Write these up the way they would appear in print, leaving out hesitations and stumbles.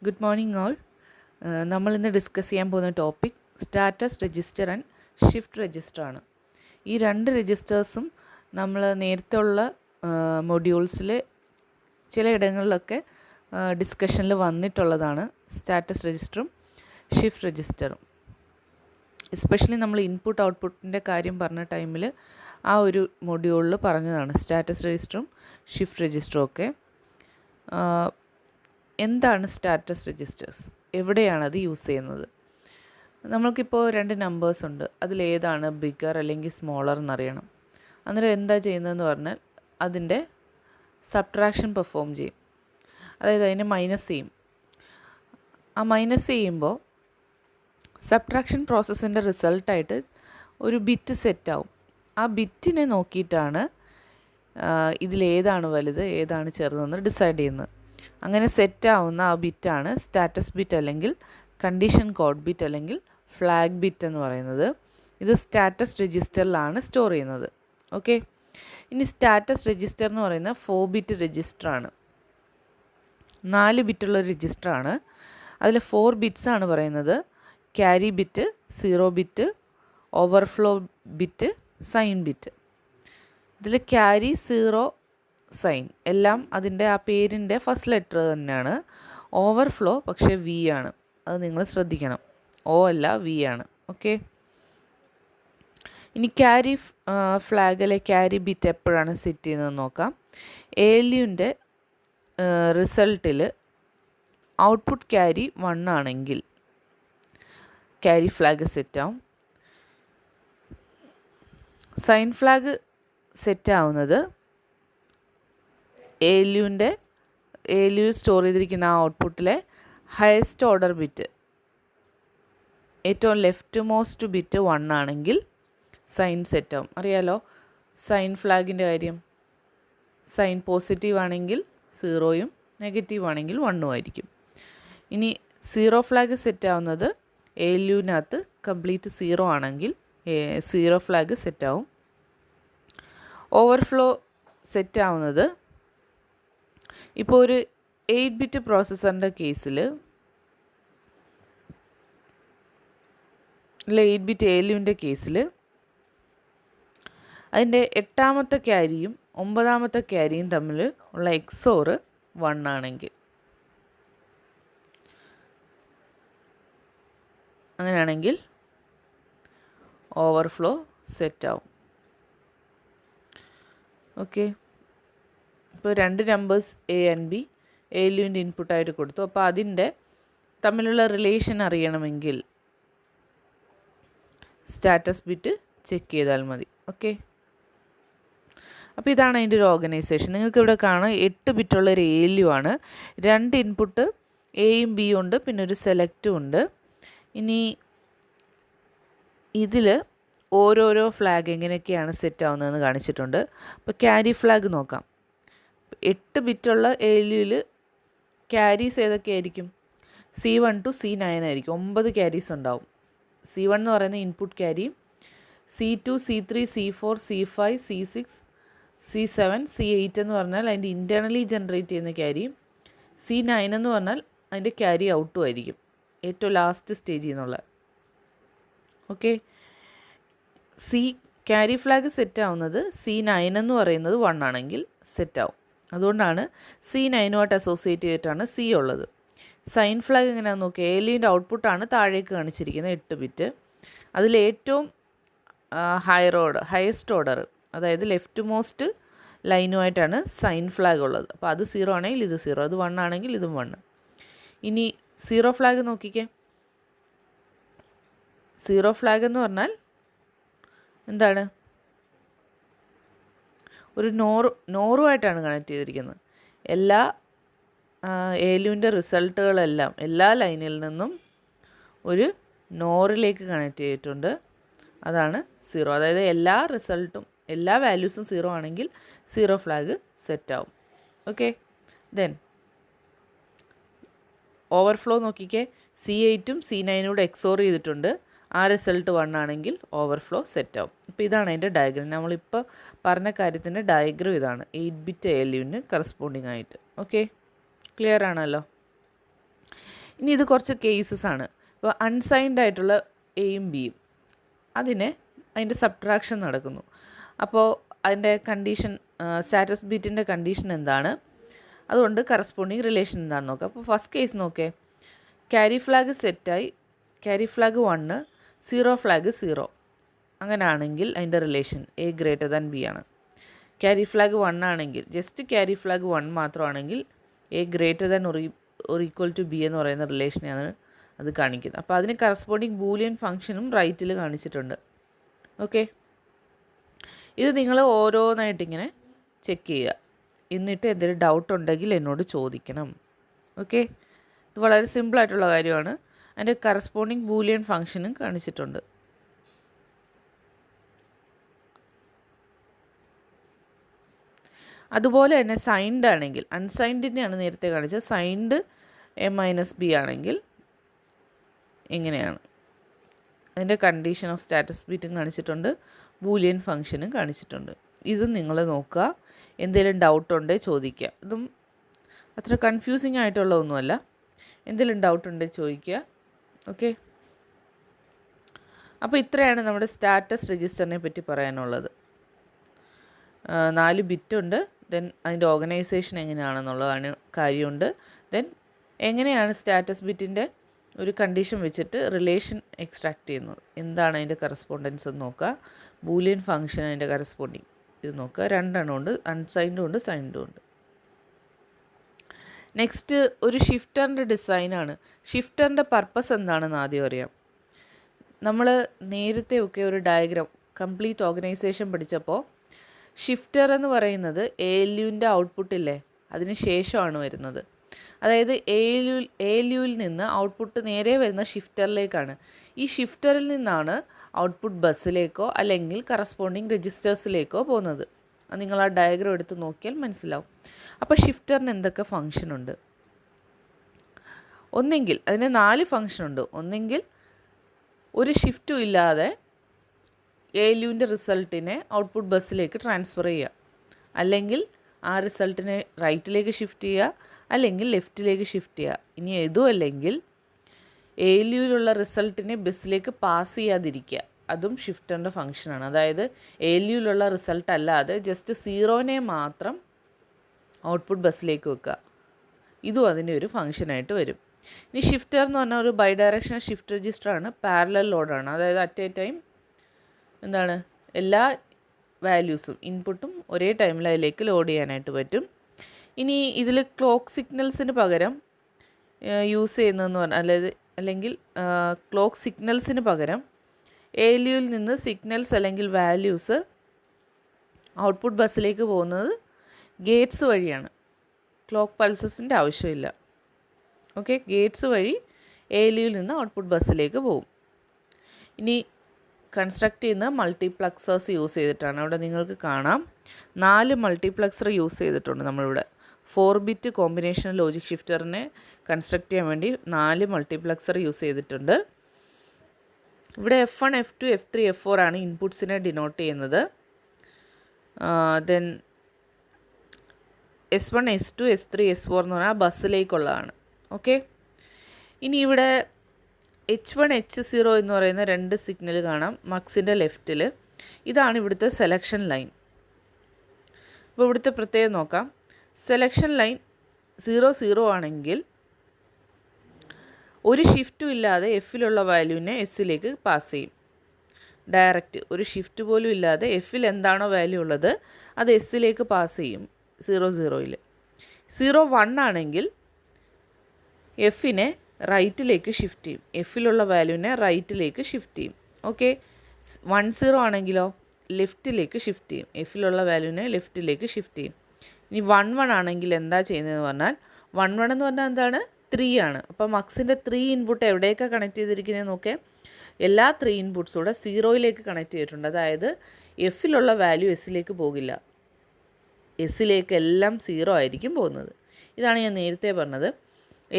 Good morning all. നമ്മൾ ഇന്ന് discuss ചെയ്യാൻ പോകുന്ന topic status register and shift register ആണ്. ഈ രണ്ട് രജിസ്റ്റേഴ്സും നമ്മൾ നേരത്തെ ഉള്ള മൊഡ്യൂൾസിൽ ചിലയിടങ്ങളിലൊക്കെ ഡിസ്കഷനിൽ വന്നിട്ടുള്ളതാണ്. സ്റ്റാറ്റസ് രജിസ്റ്ററും ഷിഫ്റ്റ് രജിസ്റ്ററും എസ്പെഷ്യലി നമ്മൾ ഇൻപുട്ട് ഔട്ട്പുട്ടിൻ്റെ കാര്യം പറഞ്ഞ ടൈമിൽ ആ ഒരു മൊഡ്യൂളിൽ പറഞ്ഞതാണ് സ്റ്റാറ്റസ് രജിസ്റ്ററും ഷിഫ്റ്റ് രജിസ്റ്ററും ഒക്കെ. എന്താണ് സ്റ്റാറ്റസ് രജിസ്റ്റേഴ്സ്, എവിടെയാണ് അത് യൂസ് ചെയ്യുന്നത്? നമ്മൾക്കിപ്പോൾ രണ്ട് നമ്പേഴ്സ് ഉണ്ട്, അതിലേതാണ് ബിഗർ അല്ലെങ്കിൽ സ്മോളർ എന്നറിയണം. അന്നേരം എന്താ ചെയ്യുന്നതെന്ന് പറഞ്ഞാൽ അതിൻ്റെ സബ്ട്രാക്ഷൻ പെർഫോം ചെയ്യും, അതായത് അതിനെ മൈനസ് ചെയ്യും. ആ മൈനസ് ചെയ്യുമ്പോൾ സബ്ട്രാക്ഷൻ പ്രോസസ്സിൻ്റെ റിസൾട്ടായിട്ട് ഒരു ബിറ്റ് സെറ്റാവും. ആ ബിറ്റിനെ നോക്കിയിട്ടാണ് ഇതിലേതാണ് വലുത് ഏതാണ് ചെറുതെന്ന് ഡിസൈഡ് ചെയ്യുന്നത്. അങ്ങനെ സെറ്റാവുന്ന ആ ബിറ്റാണ് സ്റ്റാറ്റസ് ബിറ്റ് അല്ലെങ്കിൽ കണ്ടീഷൻ കോഡ് ബിറ്റ് അല്ലെങ്കിൽ ഫ്ലാഗ് ബിറ്റ് എന്ന് പറയുന്നത്. ഇത് സ്റ്റാറ്റസ് രജിസ്റ്ററിലാണ് സ്റ്റോർ ചെയ്യുന്നത്. ഓക്കെ, ഇനി സ്റ്റാറ്റസ് രജിസ്റ്റർ എന്ന് പറയുന്ന 4 ബിറ്റ് രജിസ്റ്ററാണ്, 4 ബിറ്റുള്ള രജിസ്റ്ററാണ്. അതിൽ 4 ബിറ്റ്സാണ് പറയുന്നത്: carry bit, 0 bit, overflow bit, sign bit. ഇതിൽ ക്യാരി, 0, സൈൻ എല്ലാം അതിൻ്റെ ആ പേരിൻ്റെ ഫസ്റ്റ് ലെറ്റർ തന്നെയാണ്. ഓവർഫ്ലോ പക്ഷേ വി ആണ്, അത് നിങ്ങൾ ശ്രദ്ധിക്കണം. ഓ അല്ല, വി ആണ്. ഓക്കെ, ഇനി ഫ്ലാഗിലെ ക്യാരി ബിറ്റ് എപ്പോഴാണ് സെറ്റ് ചെയ്യുന്നത് നോക്കാം. ALUൻ്റെ റിസൾട്ടിൽ ഔട്ട്പുട്ട് ക്യാരി 1 ആണെങ്കിൽ ക്യാരി ഫ്ലാഗ് സെറ്റാവും. സൈൻ ഫ്ലാഗ് സെറ്റാവുന്നത് ALU സ്റ്റോർ ചെയ്തിരിക്കുന്ന ആ ഔട്ട്പുട്ടിലെ ഹയസ്റ്റ് ഓർഡർ ബിറ്റ്, ഏറ്റവും ലെഫ്റ്റ് മോസ്റ്റ് ബിറ്റ് 1 ആണെങ്കിൽ സൈൻ സെറ്റാവും. അറിയാലോ സൈൻ ഫ്ലാഗിൻ്റെ കാര്യം. സൈൻ പോസിറ്റീവ് ആണെങ്കിൽ 0യും നെഗറ്റീവ് ആണെങ്കിൽ 1ഉം ആയിരിക്കും. ഇനി 0 ഫ്ലാഗ് സെറ്റാവുന്നത് ALUവിനകത്ത് കംപ്ലീറ്റ് 0 ആണെങ്കിൽ 0 ഫ്ലാഗ് സെറ്റാവും. ഓവർഫ്ലോ സെറ്റാവുന്നത് ഇപ്പോൾ ഒരു 8 ബിറ്റ് പ്രോസസ്സറിൻ്റെ കേസിൽ 8 ബിറ്റ് ALUവിൻ്റെ കേസിൽ അതിൻ്റെ 8ാമത്തെ ക്യാരിയും 9ാമത്തെ ക്യാരിയും തമ്മിൽ ഉള്ള XOR 1 ആണെങ്കിൽ, അങ്ങനെയാണെങ്കിൽ ഓവർഫ്ലോ സെറ്റാവും. ഓക്കെ, ഇപ്പോൾ രണ്ട് നമ്പേഴ്സ് A ആൻഡ് B ALUവിൻ്റെ ഇൻപുട്ടായിട്ട് കൊടുത്തു. അപ്പോൾ അതിൻ്റെ തമ്മിലുള്ള റിലേഷൻ അറിയണമെങ്കിൽ സ്റ്റാറ്റസ് ബിറ്റ് ചെക്ക് ചെയ്താൽ മതി. ഓക്കെ, അപ്പോൾ ഇതാണ് അതിൻ്റെ ഒരു ഓർഗനൈസേഷൻ. നിങ്ങൾക്കിവിടെ കാണാം 8 ബിറ്റുള്ള ഒരു ALU ആണ്. 2 ഇൻപുട്ട് Aയും Bയും ഉണ്ട്, പിന്നെ ഒരു സെലക്റ്റും ഉണ്ട്. ഇനി ഇതിൽ ഓരോരോ ഫ്ലാഗ് എങ്ങനെയൊക്കെയാണ് സെറ്റ് ആവുന്നതെന്ന് കാണിച്ചിട്ടുണ്ട്. അപ്പോൾ ക്യാരി ഫ്ലാഗ് നോക്കാം. 8 ബിറ്റുള്ള ALUവിൽ ക്യാരീസ് ഏതൊക്കെയായിരിക്കും? C1 to C9 ആയിരിക്കും. 9 ക്യാരീസ് ഉണ്ടാവും. C1 എന്ന് പറയുന്ന input carry, C2, C3, C4, C5, C6, C7, C8 എന്ന് പറഞ്ഞാൽ അതിൻ്റെ ഇൻറ്റേർണലി ജനറേറ്റ് ചെയ്യുന്ന ക്യാരി, C9 എന്ന് പറഞ്ഞാൽ അതിൻ്റെ ക്യാരി ഔട്ടും ആയിരിക്കും, ഏറ്റവും ലാസ്റ്റ് സ്റ്റേജിൽ നിന്നുള്ള. ഓക്കെ, ക്യാരി ഫ്ലാഗ് സെറ്റ് ആവുന്നത് C9 എന്ന് പറയുന്നത് 1 ആണെങ്കിൽ സെറ്റാവും. അതുകൊണ്ടാണ് C9നുമായിട്ട് അസോസിയേറ്റ് ചെയ്തിട്ടാണ് C ഉള്ളത്. സൈൻ ഫ്ലാഗ് എങ്ങനെയാണെന്ന് നോക്കുക. ALUവിൻ്റെ ഔട്ട്പുട്ടാണ് താഴേക്ക് കാണിച്ചിരിക്കുന്നത് 8 ബിറ്റ്. അതിലേറ്റവും ഹയസ്റ്റ് ഓർഡർ, അതായത് ലെഫ്റ്റ് മോസ്റ്റ് ലൈനുമായിട്ടാണ് സൈൻ ഫ്ലാഗ് ഉള്ളത്. അപ്പോൾ അത് 0 ആണെങ്കിൽ ഇത് 0, അത് 1 ആണെങ്കിൽ ഇതും 1. ഇനി 0 ഫ്ലാഗ് നോക്കിക്കേ. 0 ഫ്ലാഗ് എന്ന് പറഞ്ഞാൽ എന്താണ്? ഒരു നോറുമായിട്ടാണ് കണക്ട് ചെയ്തിരിക്കുന്നത്. എല്ലാ ALUവിൻ്റെ റിസൾട്ടുകളെല്ലാം എല്ലാ ലൈനിൽ നിന്നും ഒരു നോറിലേക്ക് കണക്ട് ചെയ്തിട്ടുണ്ട്. അതാണ് 0. അതായത് എല്ലാ റിസൾട്ടും എല്ലാ വാല്യൂസും 0 ആണെങ്കിൽ 0 ഫ്ലാഗ് സെറ്റാവും. ഓക്കെ, ദെൻ ഓവർഫ്ലോ നോക്കിക്കേ. C8ഉം C9ൂടെ XOR ചെയ്തിട്ടുണ്ട്. ആ റിസൾട്ട് 1 ആണെങ്കിൽ ഓവർഫ്ലോ സെറ്റാവും. അപ്പോൾ ഇതാണ് അതിൻ്റെ ഡയഗ്രം. നമ്മളിപ്പോൾ പറഞ്ഞ കാര്യത്തിൻ്റെ ഡയഗ്രം ഇതാണ് 8 ബിറ്റ് ALUവിന് കറസ്പോണ്ടിങ് ആയിട്ട്. ഓക്കെ, ക്ലിയർ ആണല്ലോ? ഇനി ഇത് കുറച്ച് കേസസ് ആണ്. ഇപ്പോൾ അൺസൈൻഡ് ആയിട്ടുള്ള എയും ബിയും അതിൻ്റെ സബ്ട്രാക്ഷൻ നടക്കുന്നു. അപ്പോൾ അതിൻ്റെ കണ്ടീഷൻ, സ്റ്റാറ്റസ് ബിറ്റിൻ്റെ കണ്ടീഷൻ എന്താണ്, അതുകൊണ്ട് കറസ്പോണ്ടിങ് റിലേഷൻ എന്താണെന്ന് നോക്കാം. അപ്പോൾ ഫസ്റ്റ് കേസ് നോക്കേ, ക്യാരി ഫ്ലാഗ് സെറ്റായി, ക്യാരി ഫ്ലാഗ് 1, സീറോ ഫ്ലാഗ് 0. അങ്ങനെ ആണെങ്കിൽ അതിൻ്റെ relation A greater than B ആണ്. ക്യാരി ഫ്ലാഗ് 1 ആണെങ്കിൽ, ജസ്റ്റ് ക്യാരി ഫ്ലാഗ് 1 മാത്രമാണെങ്കിൽ A greater than or equal to B എന്ന് പറയുന്ന റിലേഷനെയാണ് അത് കാണിക്കുന്നത്. അപ്പോൾ അതിന് കറസ്പോണ്ടിങ് ബൂലിയൻ ഫംഗ്ഷനും റൈറ്റിൽ കാണിച്ചിട്ടുണ്ട്. ഓക്കെ, ഇത് നിങ്ങൾ ഓരോന്നായിട്ടിങ്ങനെ ചെക്ക് ചെയ്യുക. എന്നിട്ട് എന്തെങ്കിലും ഡൗട്ട് ഉണ്ടെങ്കിൽ എന്നോട് ചോദിക്കണം. ഓക്കെ, ഇത് വളരെ സിമ്പിളായിട്ടുള്ള കാര്യമാണ്. അതിൻ്റെ കറസ്പോണ്ടിങ് ബൂലിയൻ ഫംഗ്ഷനും കാണിച്ചിട്ടുണ്ട്. അതുപോലെ തന്നെ സൈൻഡ് ആണെങ്കിൽ, അൺസൈൻഡിനെയാണ് നേരത്തെ കാണിച്ചത്, സൈൻഡ് a-b ആണെങ്കിൽ ഇങ്ങനെയാണ്. അതിൻ്റെ കണ്ടീഷൻ ഓഫ് സ്റ്റാറ്റസ് ബിറ്റും കാണിച്ചിട്ടുണ്ട്, ബൂലിയൻ ഫംഗ്ഷനും കാണിച്ചിട്ടുണ്ട്. ഇതും നിങ്ങൾ നോക്കുക, എന്തെങ്കിലും ഡൗട്ട് ഉണ്ടെങ്കിൽ ചോദിക്കുക. ഇതും അത്ര കൺഫ്യൂസിങ് ആയിട്ടുള്ള ഒന്നുമല്ല. എന്തെങ്കിലും ഡൗട്ട് ഉണ്ടെങ്കിൽ ചോദിക്കുക. ഓക്കെ, അപ്പോൾ ഇത്രയാണ് നമ്മുടെ സ്റ്റാറ്റസ് രജിസ്റ്ററിനെ പറ്റി പറയാനുള്ളത്. 4 ബിറ്റുണ്ട്, ദെൻ അതിൻ്റെ ഓർഗനൈസേഷൻ എങ്ങനെയാണെന്നുള്ളതാണ് കാര്യമുണ്ട്. ദെൻ എങ്ങനെയാണ് സ്റ്റാറ്റസ് ബിറ്റിൻ്റെ ഒരു കണ്ടീഷൻ വെച്ചിട്ട് റിലേഷൻ എക്സ്ട്രാക്ട് ചെയ്യുന്നത്, എന്താണ് അതിൻ്റെ കറസ്പോണ്ടൻസ് എന്ന് നോക്കുക. ബൂലിയൻ ഫംഗ്ഷൻ അതിൻ്റെ കറസ്പോണ്ടിങ് ഇത് നോക്കുക. 2 എണ്ണം ഉണ്ട്, അൺസൈൻഡും ഉണ്ട്, സൈൻഡും ഉണ്ട്. നെക്സ്റ്റ് ഒരു ഷിഫ്റ്ററിൻ്റെ ഡിസൈനാണ്. ഷിഫ്റ്ററിൻ്റെ പർപ്പസ് എന്താണെന്ന് ആദ്യം അറിയാം. നമ്മൾ നേരത്തെയൊക്കെ ഒരു ഡയഗ്രാം കംപ്ലീറ്റ് ഓർഗനൈസേഷൻ പഠിച്ചപ്പോൾ ഷിഫ്റ്റർ എന്ന് പറയുന്നത് ALUവിൻ്റെ ഔട്ട്പുട്ടില്ലേ അതിന് ശേഷമാണ് വരുന്നത്. അതായത് ALUവിൽ നിന്ന് ഔട്ട്പുട്ട് നേരെ വരുന്ന ഷിഫ്റ്ററിലേക്കാണ്. ഈ ഷിഫ്റ്ററിൽ നിന്നാണ് ഔട്ട്പുട്ട് ബസ്സിലേക്കോ അല്ലെങ്കിൽ കറസ്പോണ്ടിങ് രജിസ്റ്റേഴ്സിലേക്കോ പോകുന്നത്. നിങ്ങൾ ആ ഡയഗ്രാം എടുത്ത് നോക്കിയാൽ മനസ്സിലാവും. അപ്പോൾ ഷിഫ്റ്ററിന് എന്തൊക്കെ ഫങ്ഷൻ ഉണ്ട്? ഒന്നെങ്കിൽ അതിന് 4 ഫങ്ഷൻ ഉണ്ട്. ഒന്നെങ്കിൽ ഒരു ഷിഫ്റ്റും ഇല്ലാതെ ALUവിൻ്റെ റിസൾട്ടിനെ ഔട്ട്പുട്ട് ബസ്സിലേക്ക് ട്രാൻസ്ഫർ ചെയ്യുക, അല്ലെങ്കിൽ ആ റിസൾട്ടിനെ റൈറ്റിലേക്ക് ഷിഫ്റ്റ് ചെയ്യുക, അല്ലെങ്കിൽ ലെഫ്റ്റിലേക്ക് ഷിഫ്റ്റ് ചെയ്യുക. ഇനി ഏതും അല്ലെങ്കിൽ ALUവിലുള്ള റിസൾട്ടിനെ ബസ്സിലേക്ക് പാസ് ചെയ്യാതിരിക്കുക, അതും ഷിഫ്റ്ററിൻ്റെ ഫങ്ഷനാണ്. അതായത് ALUവിലുള്ള റിസൾട്ട് അല്ലാതെ ജസ്റ്റ് 0നെ മാത്രം ഔട്ട്പുട്ട് ബസ്സിലേക്ക് വെക്കുക, ഇതും അതിൻ്റെ ഒരു ഫങ്ഷനായിട്ട് വരും. ഇനി ഷിഫ്റ്റർ എന്ന് പറഞ്ഞാൽ ഒരു ബൈ ഡയറക്ഷണൽ ഷിഫ്റ്റ് രജിസ്റ്ററാണ്, പാരലൽ ലോഡാണ്. അതായത് അറ്റ് എ ടൈം എന്താണ് എല്ലാ വാല്യൂസും ഇൻപുട്ടും ഒരേ ടൈമിൽ അതിലേക്ക് ലോഡ് ചെയ്യാനായിട്ട് പറ്റും. ഇനി ഇതിൽ ക്ലോക്ക് സിഗ്നൽസിന് പകരം യൂസ് ചെയ്യുന്നതെന്ന് പറഞ്ഞാൽ അല്ലെങ്കിൽ ക്ലോക്ക് സിഗ്നൽസിന് പകരം ALUവിൽ നിന്ന് സിഗ്നൽസ് അല്ലെങ്കിൽ വാല്യൂസ് ഔട്ട്പുട്ട് ബസ്സിലേക്ക് പോകുന്നത് ഗേറ്റ്സ് വഴിയാണ്. ക്ലോക്ക് പൾസസിൻ്റെ ആവശ്യമില്ല. ഓക്കെ, ഗേറ്റ്സ് വഴി ALUവിൽ നിന്ന് ഔട്ട്പുട്ട് ബസ്സിലേക്ക് പോകും. ഇനി കൺസ്ട്രക്റ്റ് ചെയ്യുന്ന മൾട്ടിപ്ലക്സേഴ്സ് യൂസ് ചെയ്തിട്ടാണ്. അവിടെ നിങ്ങൾക്ക് കാണാം 4 മൾട്ടിപ്ലക്സർ യൂസ് ചെയ്തിട്ടുണ്ട് നമ്മളിവിടെ. 4 ബിറ്റ് കോമ്പിനേഷൻ ലോജിക് ഷിഫ്റ്ററിനെ കൺസ്ട്രക്റ്റ് ചെയ്യാൻ വേണ്ടി 4 മൾട്ടിപ്ലക്സർ യൂസ് ചെയ്തിട്ടുണ്ട്. ഇവിടെ F1, F2, F3, F4 ആണ് ഇൻപുട്സിനെ ഡിനോട്ട് ചെയ്യുന്നത്. Then S1, S2, S3, S4 എന്ന് പറഞ്ഞാൽ ബസ്സിലേക്കുള്ളതാണ്. ഓക്കെ, ഇനി ഇവിടെ H1, H0 എന്ന് പറയുന്ന 2 സിഗ്നൽ കാണാം മക്സിൻ്റെ ലെഫ്റ്റിൽ. ഇതാണ് ഇവിടുത്തെ സെലക്ഷൻ ലൈൻ. അപ്പോൾ ഇവിടുത്തെ പ്രത്യേകം നോക്കാം. സെലക്ഷൻ ലൈൻ 0 ആണെങ്കിൽ ഒരു ഷിഫ്റ്റും ഇല്ലാതെ എഫിലുള്ള വാല്യൂവിനെ എസ്സിലേക്ക് പാസ് ചെയ്യും. ഡയറക്റ്റ് ഒരു ഷിഫ്റ്റ് പോലും ഇല്ലാതെ എഫിൽ എന്താണോ വാല്യൂ ഉള്ളത് അത് എസ്സിലേക്ക് പാസ് ചെയ്യും. 0 1 ആണെങ്കിൽ എഫിനെ റൈറ്റിലേക്ക് ഷിഫ്റ്റ് ചെയ്യും. എഫിലുള്ള വാല്യൂവിനെ റൈറ്റിലേക്ക് ഷിഫ്റ്റ് ചെയ്യും. ഓക്കെ, 10 ആണെങ്കിലോ ലെഫ്റ്റിലേക്ക് ഷിഫ്റ്റ് ചെയ്യും. എഫിലുള്ള വാല്യൂവിനെ ലെഫ്റ്റിലേക്ക് ഷിഫ്റ്റ് ചെയ്യും. ഇനി 11 ആണെങ്കിൽ എന്താ ചെയ്യുന്നതെന്ന് പറഞ്ഞാൽ 11 എന്ന് പറഞ്ഞാൽ എന്താണ്? 3 ആണ്. അപ്പോൾ മക്സിൻ്റെ 3 ഇൻപുട്ട് എവിടെയൊക്കെയാണ് കണക്ട് ചെയ്തിരിക്കുന്നത് നോക്കേ. എല്ലാ 3 ഇൻപുട്സും കൂടെ 0യിലേക്ക് കണക്ട് ചെയ്തിട്ടുണ്ട്. അതായത് എഫിലുള്ള വാല്യൂ എസ്സിലേക്ക് പോകില്ല, എസ്സിലേക്ക് എല്ലാം 0 ആയിരിക്കും പോകുന്നത്. ഇതാണ് ഞാൻ നേരത്തെ പറഞ്ഞത്.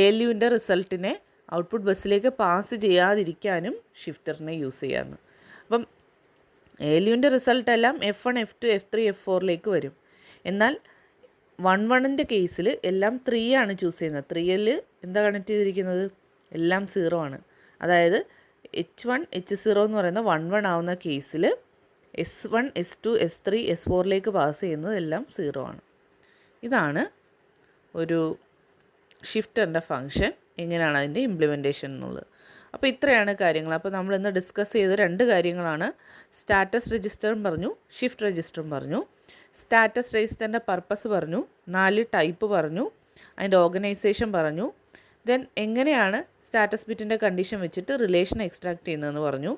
ALUവിൻ്റെ റിസൾട്ടിനെ ഔട്ട്പുട്ട് ബസ്സിലേക്ക് പാസ് ചെയ്യാതിരിക്കാനും ഷിഫ്റ്ററിനെ യൂസ് ചെയ്യാമെന്ന്. അപ്പം ALUവിൻ്റെ റിസൾട്ടെല്ലാം F1, F2, F3, F4ലേക്ക് വരും. എന്നാൽ 11ൻ്റെ കേസിൽ എല്ലാം 3 ആണ് ചൂസ് ചെയ്യുന്നത്. 3ൽ എന്താ കണക്ട് ചെയ്തിരിക്കുന്നത്? എല്ലാം 0 ആണ്. അതായത് H1 H0 എന്ന് പറയുന്ന 1 ആവുന്ന കേസിൽ S1 S2 S3 S4ലേക്ക് പാസ് ചെയ്യുന്നത് എല്ലാം 0 ആണ്. ഇതാണ് ഒരു ഷിഫ്റ്ററിൻ്റെ ഫങ്ഷൻ, എങ്ങനെയാണ് അതിൻ്റെ ഇംപ്ലിമെൻറ്റേഷൻ എന്നുള്ളത്. അപ്പോൾ ഇത്രയാണ് കാര്യങ്ങൾ. അപ്പോൾ നമ്മൾ ഇന്ന് ഡിസ്കസ് ചെയ്ത 2 കാര്യങ്ങളാണ്. സ്റ്റാറ്റസ് രജിസ്റ്ററും പറഞ്ഞു, ഷിഫ്റ്റ് രജിസ്റ്ററും പറഞ്ഞു. സ്റ്റാറ്റസ് രജിസ്റ്ററിൻ്റെ പർപ്പസ് പറഞ്ഞു, 4 ടൈപ്പ് പറഞ്ഞു, അതിൻ്റെ ഓർഗനൈസേഷൻ പറഞ്ഞു. ദെൻ എങ്ങനെയാണ് സ്റ്റാറ്റസ് ബിറ്റിൻ്റെ കണ്ടീഷൻ വെച്ചിട്ട് റിലേഷൻ എക്സ്ട്രാക്ട് ചെയ്യുന്നതെന്ന് പറഞ്ഞു.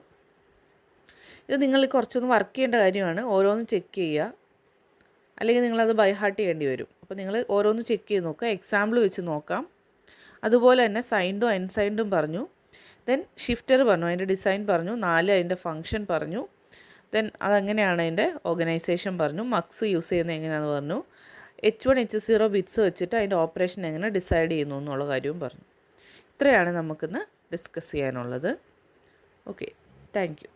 ഇത് നിങ്ങൾ കുറച്ചൊന്ന് വർക്ക് ചെയ്യേണ്ട കാര്യമാണ്. ഓരോന്ന് ചെക്ക് ചെയ്യുക, അല്ലെങ്കിൽ നിങ്ങളത് ബൈ ഹാർട്ട് ചെയ്യേണ്ടി വരും. അപ്പോൾ നിങ്ങൾ ഓരോന്ന് ചെക്ക് ചെയ്ത് നോക്കുക, എക്സാമ്പിൾ വെച്ച് നോക്കാം. അതുപോലെ തന്നെ സൈൻഡും അൺസൈൻഡും പറഞ്ഞു. ദെൻ ഷിഫ്റ്റർ പറഞ്ഞു, അതിൻ്റെ ഡിസൈൻ പറഞ്ഞു. 4 അതിൻ്റെ ഫങ്ഷൻ പറഞ്ഞു. ദെൻ അതെങ്ങനെയാണ് അതിൻ്റെ ഓർഗനൈസേഷൻ പറഞ്ഞു. മക്സ് യൂസ് ചെയ്യുന്നത് എങ്ങനെയാണെന്ന് പറഞ്ഞു. H1 H0 ബിറ്റ്സ് വെച്ചിട്ട് അതിൻ്റെ ഓപ്പറേഷൻ എങ്ങനെ ഡിസൈഡ് ചെയ്യുന്നു എന്നുള്ള കാര്യവും പറഞ്ഞു. ഇത്രയാണ് നമുക്കിന്ന് ഡിസ്കസ് ചെയ്യാനുള്ളത്. Okay, thank you.